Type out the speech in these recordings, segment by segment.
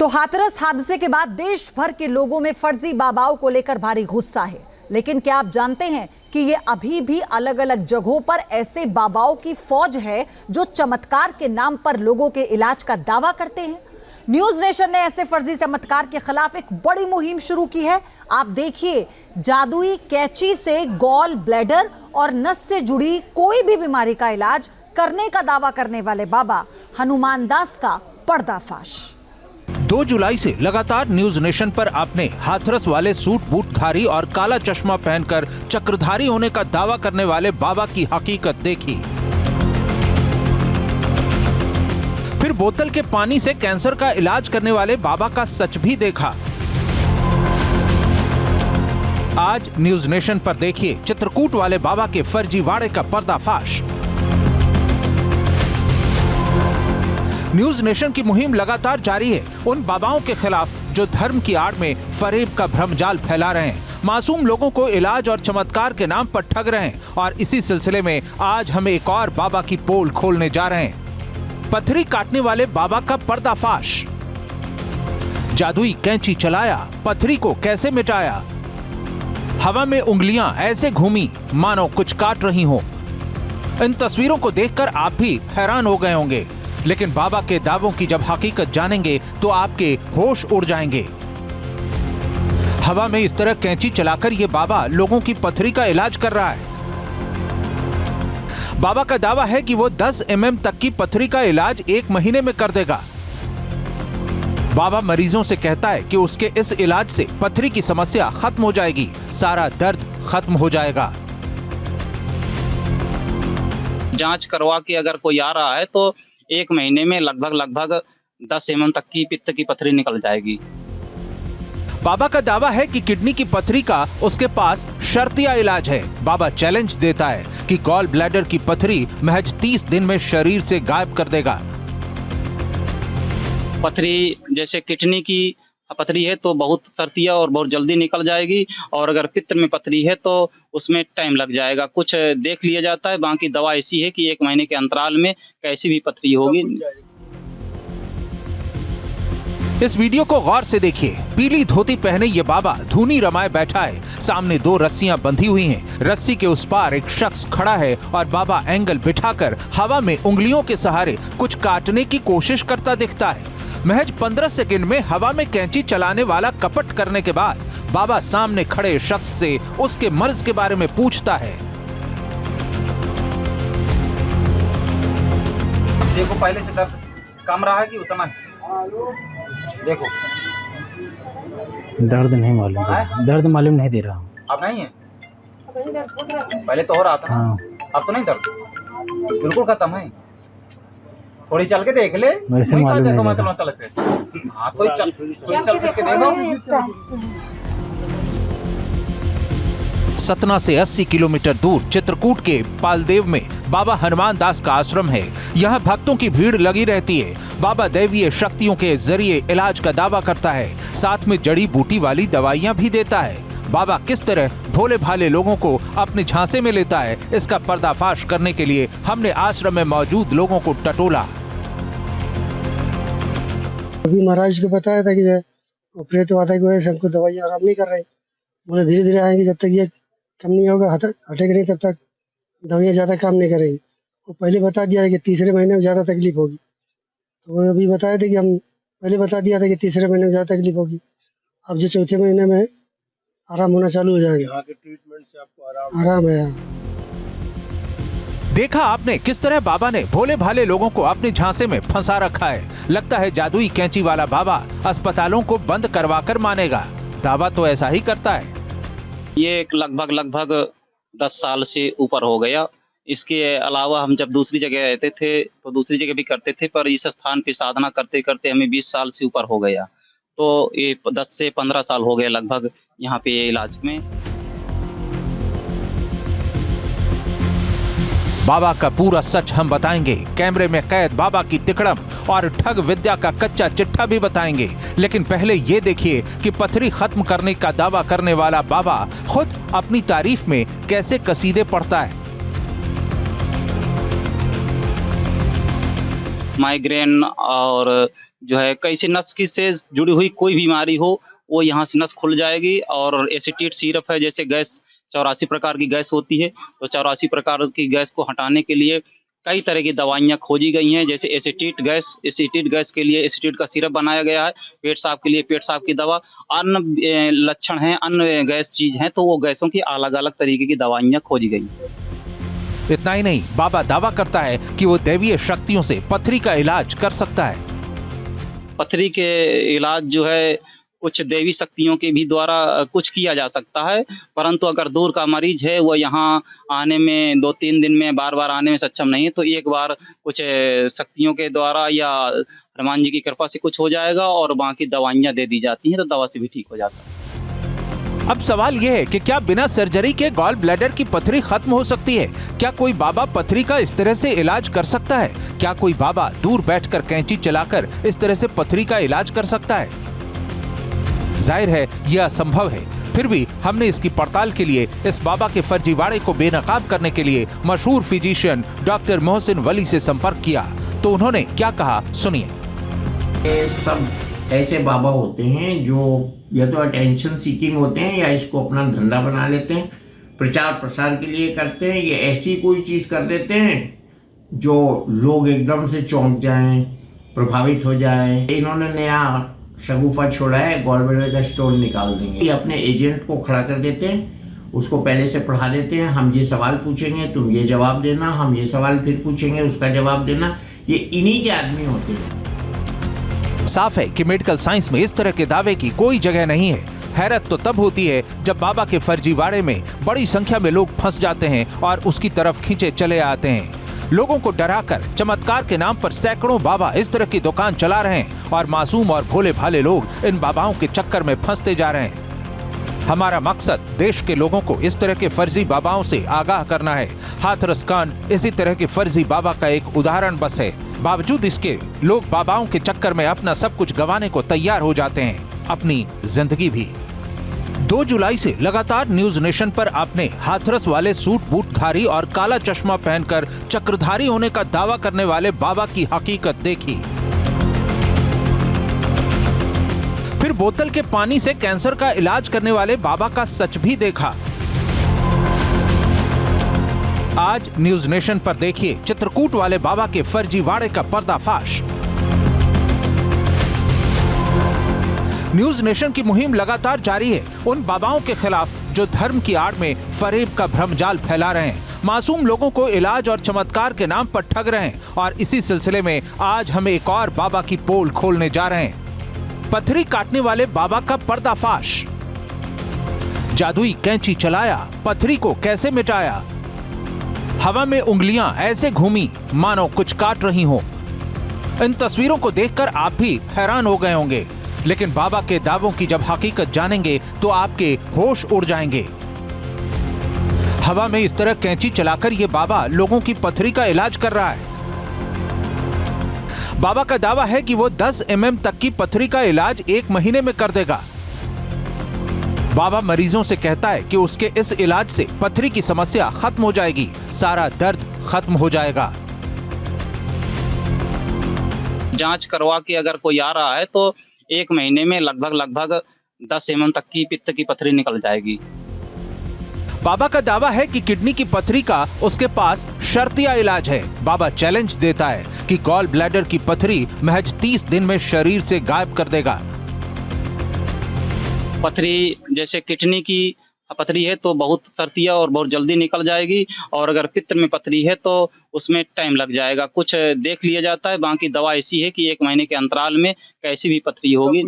तो हाथरस हादसे के बाद देश भर के लोगों में फर्जी बाबाओं को लेकर भारी गुस्सा है। लेकिन क्या आप जानते हैं कि ये अभी भी अलग अलग जगहों पर ऐसे बाबाओं की फौज है जो चमत्कार के नाम पर लोगों के इलाज का दावा करते हैं। न्यूज नेशन ने ऐसे फर्जी चमत्कार के खिलाफ एक बड़ी मुहिम शुरू की है। आप देखिए, जादुई कैंची से गॉल ब्लैडर और नस से जुड़ी कोई भी बीमारी का इलाज करने का दावा करने वाले बाबा हनुमान दास का पर्दाफाश। 2 जुलाई से लगातार न्यूज नेशन पर आपने हाथरस वाले सूट बूट धारी और काला चश्मा पहनकर चक्रधारी होने का दावा करने वाले बाबा की हकीकत देखी। फिर बोतल के पानी से कैंसर का इलाज करने वाले बाबा का सच भी देखा। आज न्यूज नेशन पर देखिए चित्रकूट वाले बाबा के फर्जीवाड़े का पर्दाफाश। न्यूज नेशन की मुहिम लगातार जारी है उन बाबाओं के खिलाफ जो धर्म की आड़ में फरेब का भ्रमजाल फैला रहे हैं, मासूम लोगों को इलाज और चमत्कार के नाम पर ठग रहे हैं। और इसी सिलसिले में आज हम एक और बाबा की पोल खोलने जा रहे हैं। पथरी काटने वाले बाबा का पर्दाफाश। जादुई कैंची चलाया, पथरी को कैसे मिटाया। हवा में उंगलियां ऐसे घूमी मानो कुछ काट रही हो। इन तस्वीरों को देखकर आप भी हैरान हो गए होंगे, लेकिन बाबा के दावों की जब हकीकत जानेंगे तो आपके होश उड़ जाएंगे। हवा में इस तरह कैंची चलाकर ये बाबा लोगों की पथरी का इलाज कर रहा है। बाबा का दावा है कि वो 10 mm तक की पथरी का इलाज 1 महीने में कर देगा। बाबा मरीजों से कहता है कि उसके इस इलाज से पथरी की समस्या खत्म हो जाएगी, सारा दर्द खत्म हो जाएगा। जांच करवा के अगर कोई आ रहा है तो 1 महीने में लगभग 10 mm तक की पित्त की पथरी निकल जाएगी। बाबा का दावा है कि किडनी की पथरी का उसके पास शर्तिया इलाज है। बाबा चैलेंज देता है कि गॉल ब्लैडर की पथरी महज 30 दिन में शरीर से गायब कर देगा। पथरी जैसे किडनी की पथरी है तो बहुत शर्तिया और बहुत जल्दी निकल जाएगी, और अगर पित्त में पथरी है तो उसमें टाइम लग जाएगा। कुछ देख लिया जाता है, बाकी दवा ऐसी है कि 1 महीने के अंतराल में कैसी भी पथरी होगी। इस वीडियो को गौर से देखिए। पीली धोती पहने ये बाबा धूनी रमाए बैठा है। सामने 2 रस्सियां बंधी हुई हैं। रस्सी के उस पार एक शख्स खड़ा है और बाबा एंगल बिठाकर हवा में उंगलियों के सहारे कुछ काटने की कोशिश करता दिखता है। महज 15 सेकंड में हवा में कैंची चलाने वाला कपट करने के बाद बाबा सामने खड़े शख्स से उसके मर्ज के बारे में पूछता है। देखो, पहले से दर्द कम रहा है कि उतना है? देखो, दर्द नहीं मालूम, दर्द मालूम नहीं दे रहा हूँ। अब नहीं है? पहले तो हो रहा था। हाँ। अब तो नहीं दर्द, बिल्कुल खत्म है। थोड़ी चल के देख ले। वैसे मालूम नहीं मैं चलते। हाँ, थोड़ी चल के देखो। सतना से 80 किलोमीटर दूर चित्रकूट के पालदेव में बाबा हनुमान दास का आश्रम है। यहाँ भक्तों की भीड़ लगी रहती है। बाबा दैवीय शक्तियों के जरिए इलाज का दावा करता है, साथ में जड़ी बूटी वाली दवाइयाँ भी देता है। बाबा किस तरह भोले भाले लोगों को अपने झांसे में लेता है, इसका पर्दाफाश करने के लिए हमने आश्रम में मौजूद लोगों को टटोला। अभी महाराज को बताया था कि ऑपरेट हुआ था कि वैसे हमको दवाइयाँ आराम नहीं कर रही। बोले धीरे धीरे आएंगे, जब तक ये कम नहीं होगा, हटेगा नहीं, तब तक दवाइयाँ ज़्यादा काम नहीं करेंगी। वो पहले बता दिया था कि तीसरे महीने में ज़्यादा तकलीफ होगी। तो वो अभी बताए थे कि हम पहले बता दिया था कि तीसरे महीने में ज़्यादा तकलीफ होगी। अब जो 4थे महीने में आराम होना चालू हो जाएगा। यहाँ के ट्रीटमेंट से आपको आराम है। देखा आपने किस तरह बाबा ने भोले भाले लोगों को अपने झांसे में फंसा रखा है। लगता है जादुई कैंची वाला बाबा अस्पतालों को बंद करवाकर मानेगा। दावा तो ऐसा ही करता है। ये लगभग 10 साल से ऊपर हो गया। इसके अलावा हम जब दूसरी जगह रहते थे तो दूसरी जगह भी करते थे, पर इस स्थान की साधना करते करते हमें 20 साल से ऊपर हो गया। तो ये 10 से 15 साल हो गए लगभग यहाँ पे ये इलाज में। बाबा का पूरा सच हम बताएंगे। कैमरे में कैद बाबा की तिकड़म और ठग विद्या का कच्चा चिट्ठा भी बताएंगे। लेकिन पहले ये देखिए कि पथरी खत्म करने का दावा करने वाला बाबा खुद अपनी तारीफ में कैसे कसीदे पढ़ता है। माइग्रेन और जो है कैसे नस की से जुड़ी हुई कोई बीमारी हो वो यहाँ से नस खुल जाएगी। और एसिटिट सिरप है, जैसे गैस 84 प्रकार की गैस होती है, तो 84 प्रकार की गैस को हटाने के लिए कई तरह की दवाइयाँ खोजी गई हैं। जैसे एसिटिट गैस के लिए एसिटिट का सिरप बनाया गया है, पेट साफ के लिए पेट साफ की दवा, अन्य लक्षण हैं, अन्य गैस चीज हैं, तो वो गैसों की अलग अलग तरीके की दवाइयाँ खोजी गई। इतना ही नहीं, बाबा दावा करता है कि वो दैवीय शक्तियों से पथरी का इलाज कर सकता है। पथरी के इलाज जो है कुछ देवी शक्तियों के भी द्वारा कुछ किया जा सकता है, परंतु अगर दूर का मरीज है वो यहाँ आने में 2-3 दिन में बार बार आने में सक्षम नहीं है, तो एक बार कुछ शक्तियों के द्वारा या हनुमान जी की कृपा से कुछ हो जाएगा और बाकी दवाइयाँ दे दी जाती हैं, तो दवा से भी ठीक हो जाता है। अब सवाल यह है कि क्या बिना सर्जरी के गॉल ब्लैडर की पथरी खत्म हो सकती है? क्या कोई बाबा पथरी का इस तरह से इलाज कर सकता है? क्या कोई बाबा दूर बैठकर कैंची चलाकर इस तरह से पथरी का इलाज कर सकता है? जाहिर है यह असंभव है। फिर भी हमने इसकी पड़ताल के लिए इस बाबा के फर्जीवाड़े को बेनकाब करने के लिए मशहूर फिजिशियन डॉक्टर मोहसिन वली से संपर्क किया, तो उन्होंने क्या कहा सुनिए। ये सब ऐसे बाबा होते हैं जो या तो अटेंशन सीकिंग होते हैं या इसको अपना धंधा बना लेते हैं, प्रचार प्रसार के लिए करते हैं। ये ऐसी कोई चीज़ कर देते हैं जो लोग एकदम से चौंक जाएं, प्रभावित हो जाएं। इन्होंने नया शगुफा छोड़ा है, गॉल ब्लैडर का स्टोन निकाल देंगे। ये अपने एजेंट को खड़ा कर देते हैं, उसको पहले से पढ़ा देते हैं, हम ये सवाल पूछेंगे तुम ये जवाब देना, हम ये सवाल फिर पूछेंगे उसका जवाब देना। ये इन्हीं के आदमी होते हैं। साफ है कि मेडिकल साइंस में इस तरह के दावे की कोई जगह नहीं है। हैरत तो तब होती है जब बाबा के फर्जीवाड़े में बड़ी संख्या में लोग फंस जाते हैं और उसकी तरफ खींचे चले आते हैं। लोगों को डराकर चमत्कार के नाम पर सैकड़ों बाबा इस तरह की दुकान चला रहे हैं और मासूम और भोले भाले लोग इन बाबाओं के चक्कर में फंसते जा रहे हैं। हमारा मकसद देश के लोगों को इस तरह के फर्जी बाबाओं से आगाह करना है। हाथरस खान इसी तरह के फर्जी बाबा का एक उदाहरण बस है। बावजूद इसके लोग बाबाओं के चक्कर में अपना सब कुछ गंवाने को तैयार हो जाते हैं, अपनी जिंदगी भी। 2 जुलाई से लगातार न्यूज नेशन पर आपने हाथरस वाले सूट बूटधारी और काला चश्मा पहनकर चक्रधारी होने का दावा करने वाले बाबा की हकीकत देखी। फिर बोतल के पानी से कैंसर का इलाज करने वाले बाबा का सच भी देखा। आज न्यूज नेशन पर देखिए चित्रकूट वाले बाबा के फर्जीवाड़े का पर्दाफाश। न्यूज नेशन की मुहिम लगातार जारी है उन बाबाओं के खिलाफ जो धर्म की आड़ में फरेब का भ्रमजाल फैला रहे हैं, मासूम लोगों को इलाज और चमत्कार के नाम पर ठग रहे हैं। और इसी सिलसिले में आज हम एक और बाबा की पोल खोलने जा रहे हैं। पथरी काटने वाले बाबा का पर्दाफाश। जादुई कैंची चलाया, पथरी को कैसे मिटाया। हवा में उंगलियां ऐसे घूमी मानो कुछ काट रही हो। इन तस्वीरों को देखकर आप भी हैरान हो गए होंगे, लेकिन बाबा के दावों की जब हकीकत जानेंगे तो आपके होश उड़ जाएंगे। हवा में इस तरह कैंची चलाकर ये बाबा लोगों की पथरी का इलाज कर रहा है। बाबा का दावा है कि वो 10 mm तक की पथरी का इलाज 1 महीने में कर देगा। बाबा मरीजों से कहता है कि उसके इस इलाज से पथरी की समस्या खत्म हो जाएगी, सारा दर्द खत्म हो जाएगा। जांच करवा के अगर कोई आ रहा है तो 1 महीने में लगभग 10 mm तक की पित्त की पथरी निकल जाएगी। बाबा का दावा है कि किडनी की पथरी का उसके पास शर्तिया इलाज है। बाबा चैलेंज देता है कि गॉल ब्लैडर की पथरी महज 30 दिन में शरीर से गायब कर देगा। पथरी जैसे किडनी की पथरी है तो बहुत शर्तिया और बहुत जल्दी निकल जाएगी, और अगर पित्त में पथरी है तो उसमें टाइम लग जाएगा। कुछ देख लिया जाता है, बाकी दवा ऐसी है कि 1 महीने के अंतराल में कैसी भी पथरी होगी।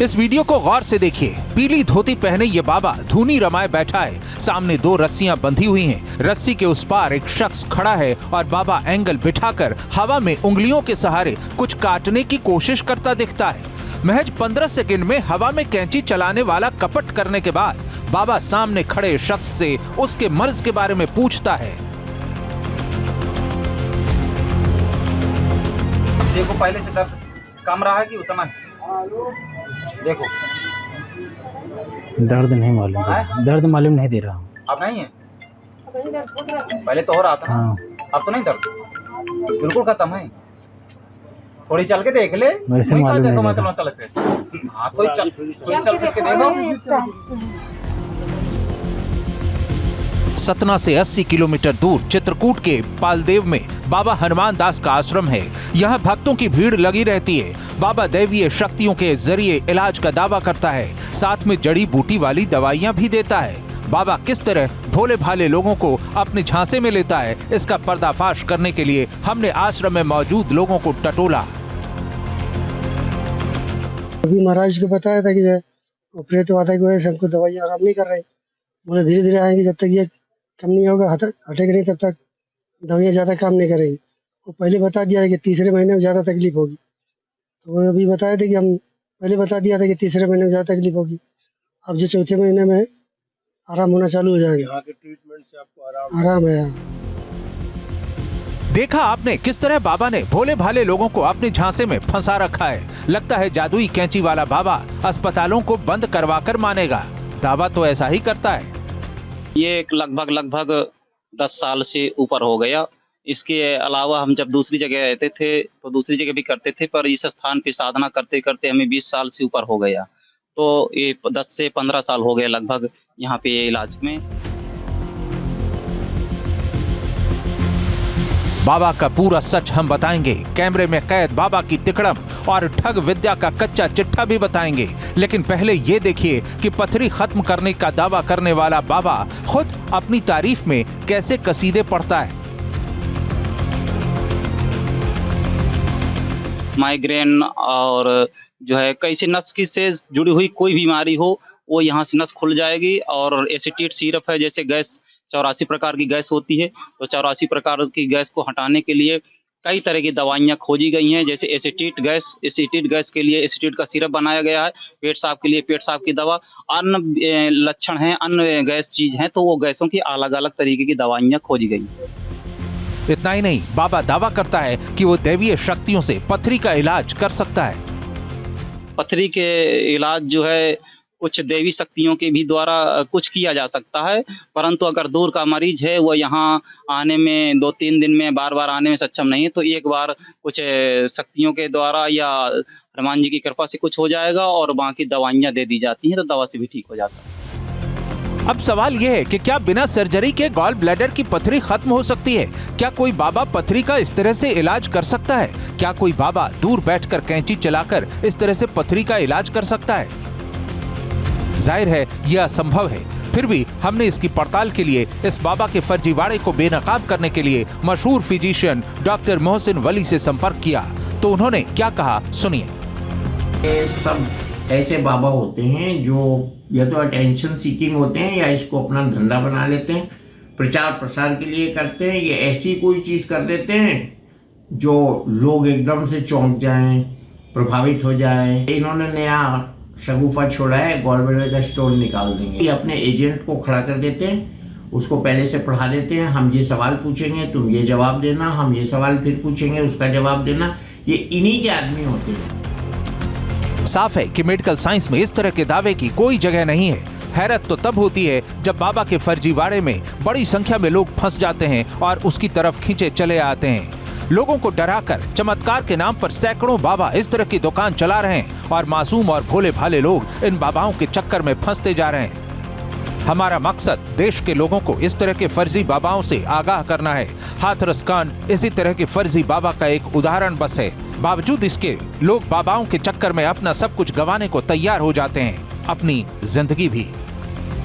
इस वीडियो को गौर से देखिए। पीली धोती पहने ये बाबा धूनी रमाए बैठा है। सामने 2 रस्सियां बंधी हुई हैं। रस्सी के उस पार एक शख्स खड़ा है और बाबा एंगल बिठाकर हवा में उंगलियों के सहारे कुछ काटने की कोशिश करता दिखता है। महज 15 सेकंड में हवा में कैंची चलाने वाला कपट करने के बाद बाबा सामने खड़े शख्स से उसके मर्ज के बारे में पूछता है। देखो पहले से दर्द कम रहा है कि उतना है? देखो दर्द नहीं मालूम दे रहा, दर्द मालूम नहीं दे रहा हूँ। अब नहीं है? पहले तो हो रहा था। हाँ। अब तो नहीं दर्द, बिल्कुल खत्म है। थोड़ी चल के देख ले। वैसे वही मालूम देखो नहीं मतलब चलते। हाँ थोड़ी चल के देखो। सतना से 80 किलोमीटर दूर चित्रकूट के पालदेव में बाबा हनुमान दास का आश्रम है। यहाँ भक्तों की भीड़ लगी रहती है। बाबा दैवीय शक्तियों के जरिए इलाज का दावा करता है, साथ में जड़ी बूटी वाली दवाइयाँ भी देता है। बाबा किस तरह भोले भाले लोगों को अपने झांसे में लेता है, इसका पर्दाफाश करने के लिए हमने आश्रम में मौजूद लोगों को टटोला। अभी महाराज को बताया था कि ऑपरेट वादा की वजह से हमको दवाइयाँ आराम नहीं कर रही। बोले धीरे धीरे आएंगे, जब तक ये कम नहीं होगा हटेगा नहीं तब तक दवाइयाँ ज़्यादा काम नहीं करेंगी। वो पहले बता दिया है कि तीसरे महीने में ज़्यादा तकलीफ होगी। तो वो अभी बताए थे कि हम पहले बता दिया था कि तीसरे महीने में ज़्यादा तकलीफ होगी। अब जो चौथे महीने में आराम होना चालू हो जाएगा। यहाँ के ट्रीटमेंट से आपको आराम है। देखा आपने किस तरह बाबा ने भोले भाले लोगों को अपने झांसे में फंसा रखा है। लगता है जादुई कैंची वाला बाबा अस्पतालों को बंद करवाकर मानेगा। दावा तो ऐसा ही करता है। ये लगभग 10 साल से ऊपर हो गया। इसके अलावा हम जब दूसरी जगह रहते थे तो दूसरी जगह भी करते थे, पर इस स्थान की साधना करते करते हमें 20 साल से ऊपर हो गया। तो ये 10 से 15 साल हो गए लगभग यहाँ पे ये इलाज में। बाबा का पूरा सच हम बताएंगे। कैमरे में कैद बाबा की तिकड़म और ठग विद्या का कच्चा चिट्ठा भी बताएंगे। लेकिन पहले ये देखिए कि पथरी खत्म करने का दावा करने वाला बाबा खुद अपनी तारीफ में कैसे कसीदे पढ़ता है। माइग्रेन और जो है कैसे नस की से जुड़ी हुई कोई बीमारी हो वो यहाँ से नस खुल जाएगी। और एसिटिट सिरप है, जैसे गैस 84 प्रकार की गैस होती है, तो 84 प्रकार की गैस को हटाने के लिए कई तरह की दवाइयाँ खोजी गई हैं। जैसे एसिटिट गैस के लिए एसिटिट का सिरप बनाया गया है, पेट साफ के लिए पेट साफ की दवा, अन्य लक्षण हैं, अन्य गैस चीज हैं, तो वो गैसों की अलग अलग तरीके की दवाइयाँ खोजी गई। इतना ही नहीं, बाबा दावा करता है कि वो दैवीय शक्तियों से पथरी का इलाज कर सकता है। पथरी के इलाज जो है कुछ देवी शक्तियों के भी द्वारा कुछ किया जा सकता है, परंतु अगर दूर का मरीज है वो यहाँ आने में 2-3 दिन में बार बार आने में सक्षम नहीं है, तो एक बार कुछ शक्तियों के द्वारा या हनुमान जी की कृपा से कुछ हो जाएगा और बाकी दवाइयाँ दे दी जाती हैं, तो दवा से भी ठीक हो जाता है। अब सवाल यह है कि क्या बिना सर्जरी के गॉल ब्लैडर की पथरी खत्म हो सकती है? क्या कोई बाबा पथरी का इस तरह से इलाज कर सकता है? क्या कोई बाबा दूर बैठकर कैंची चलाकर इस तरह से पथरी का इलाज कर सकता है? जाहिर है यह असंभव है। फिर भी हमने इसकी पड़ताल के लिए इस बाबा के फर्जीवाड़े को बेनकाब करने के लिए मशहूर फिजिशियन डॉक्टर मोहसिन वली से संपर्क किया। तो उन्होंने क्या कहा, सुनिए। ये सब ऐसे बाबा होते हैं जो या तो अटेंशन सीकिंग होते हैं या इसको अपना धंधा बना लेते हैं, प्रचार प्रसार के लिए करते हैं। ये ऐसी कोई चीज़ कर देते हैं जो लोग एकदम से चौंक जाएं, प्रभावित हो जाएं। इन्होंने नया शगुफा छोड़ा है, गॉल ब्लैडर का स्टोन निकाल देंगे। ये अपने एजेंट को खड़ा कर देते हैं, उसको पहले से पढ़ा देते हैं, हम ये सवाल पूछेंगे तुम ये जवाब देना, हम ये सवाल फिर पूछेंगे उसका जवाब देना। ये इन्हीं के आदमी होते हैं। साफ है कि मेडिकल साइंस में इस तरह के दावे की कोई जगह नहीं है। हैरत तो तब होती है जब बाबा के फर्जीवाड़े में बड़ी संख्या में लोग फंस जाते हैं और उसकी तरफ खींचे चले आते हैं। लोगों को डराकर चमत्कार के नाम पर सैकड़ों बाबा इस तरह की दुकान चला रहे हैं और मासूम और भोले भाले लोग इन बाबाओं के चक्कर में फंसते जा रहे हैं। हमारा मकसद देश के लोगों को इस तरह के फर्जी बाबाओं से आगाह करना है। हाथरस खान इसी तरह के फर्जी बाबा का एक उदाहरण बस है। बावजूद इसके लोग बाबाओं के चक्कर में अपना सब कुछ गंवाने को तैयार हो जाते हैं, अपनी जिंदगी भी।